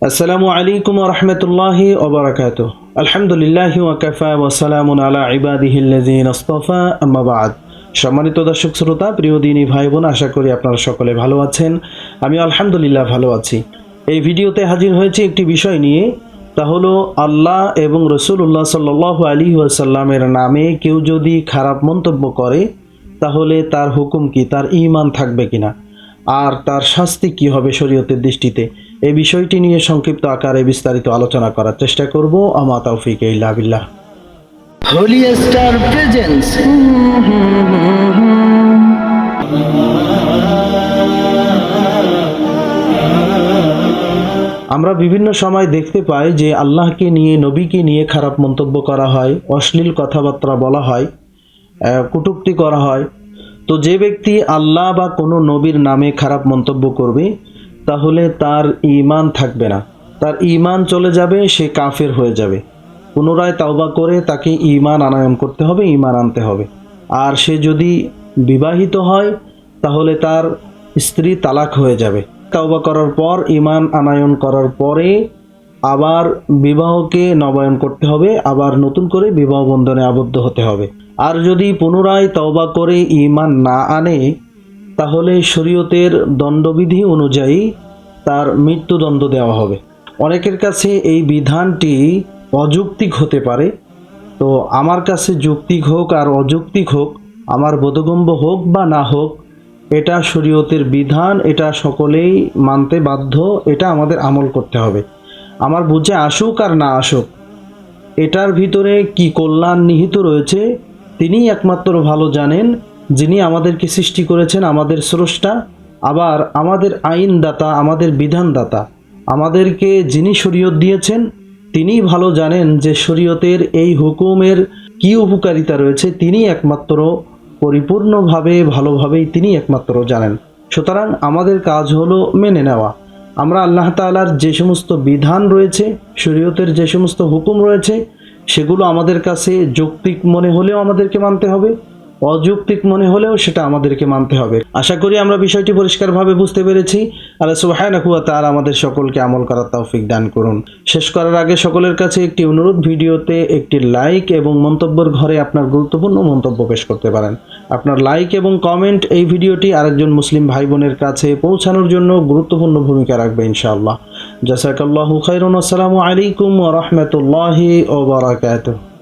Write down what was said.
আসসালামু আলাইকুম ওয়া রাহমাতুল্লাহি ওয়া বারাকাতুহু। আলহামদুলিল্লাহি ওয়া কাফা ওয়া সালামুন আলা ইবাদিহিল্লাযিনা ইসতাফা, আম্মা বা'দ। সম্মানিত দর্শক শ্রোতা, প্রিয় দিনী ভাই বোন, আশা করি আপনারা সকলে ভালো আছেন। আমি আলহামদুলিল্লাহ ভালো আছি। এই ভিডিওতে হাজির হয়েছি একটি বিষয় নিয়ে, তা হলো আল্লাহ এবং রাসূলুল্লাহ সাল্লাল্লাহু আলাইহি ওয়াসাল্লামের নামে কেউ যদি খারাপ মন্তব্য করে তাহলে তার হুকুম কি, তার ঈমান থাকবে কিনা, আর তার শাস্তি কি হবে শরীয়তের দৃষ্টিতে। এই বিষয়টি নিয়ে সংক্ষিপ্ত আকারে বিস্তারিত আলোচনা করার চেষ্টা করব। আমা তাওফিক ইল্লা বিল্লাহ। Holi star presence. আমরা বিভিন্ন সময় দেখতে পাই যে আল্লাহকে নিয়ে, নবীকে নিয়ে খারাপ মন্তব্য করা হয়, অশ্লীল কথাবার্তা বলা হয়, কটূক্তি করা হয়। তো যে ব্যক্তি আল্লাহ বা কোনো নবীর নামে খারাপ মন্তব্য করবে তাহলে তার ঈমান থাকবে না, তার ঈমান চলে যাবে, সে কাফের হয়ে যাবে। পুনরায় তাওবা করে তাকে ঈমান আনয়ন করতে হবে, ঈমান আনতে হবে। আর সে যদি বিবাহিত হয় তাহলে তার স্ত্রী তালাক হয়ে যাবে। তাওবা করার পর, ঈমান আনয়ন করার পরে আবার বিবাহকে নবায়ন করতে হবে, আবার নতুন করে বিবাহ বন্ধনে আবদ্ধ হতে হবে। আর যদি পুনরায় তওবা করে ঈমান না আনে তাহলে শরীয়তের দণ্ডবিধি অনুযায়ী তার মৃত্যুদণ্ড দেওয়া হবে। অনেকের কাছে এই বিধানটি অযৌক্তিক হতে পারে, তো আমার কাছে যৌক্তিক হোক আর অযৌক্তিক হোক, আমার বোধগম্য হোক বা না হোক, এটা শরীয়তের বিধান, এটা সকলেই মানতে বাধ্য, এটা আমাদের আমল করতে হবে। আমার বুঝে আসুক আর না আসুক, এটার ভিতরে কি কল্যাণ নিহিত রয়েছে তিনিই একমাত্র ভালো জানেন, যিনি আমাদেরকে সৃষ্টি করেছেন, আমাদের স্রষ্টা, আবার আমাদের আইনদাতা, আমাদের বিধানদাতা। আমাদেরকে যিনি শরীয়ত দিয়েছেন তিনিই ভালো জানেন যে শরীয়তের এই হুকুমের কি উপকারিতা রয়েছে, তিনি একমাত্র পরিপূর্ণভাবে, ভালোভাবেই তিনি একমাত্র জানেন। সুতরাং আমাদের কাজ হলো মেনে নেওয়া। আমরা আল্লাহ তাআলার যে সমস্ত বিধান রয়েছে, শরীয়তের যে সমস্ত হুকুম রয়েছে, সেগুলো আমাদের কাছে যৌক্তিক মনে হলেও আমাদেরকে মানতে হবে, অযৌক্তিক মনে হলেও সেটা আমাদেরকে মানতে হবে। আশা করি আমরা বিষয়টি পরিষ্কারভাবে বুঝতে পেরেছি। আল্লাহ সুবহানাহু ওয়া তাআলা আমাদের সকলকে আমল করার তৌফিক দান করুন। শেষ করার আগে সকলের কাছে একটি অনুরোধ, ভিডিওতে একটি লাইক এবং মন্তব্যের ঘরে আপনার গুরুত্বপূর্ণ মন্তব্য পেশ করতে পারেন। আপনার লাইক এবং কমেন্ট এই ভিডিওটি আরেকজন মুসলিম ভাই বোনের কাছে পৌঁছানোর জন্য গুরুত্বপূর্ণ ভূমিকা রাখবে ইনশাআল্লাহ। জাযাকাল্লাহু খাইরান। আসসালামু আলাইকুম ওয়া রাহমাতুল্লাহি ওয়া বারাকাতুহু।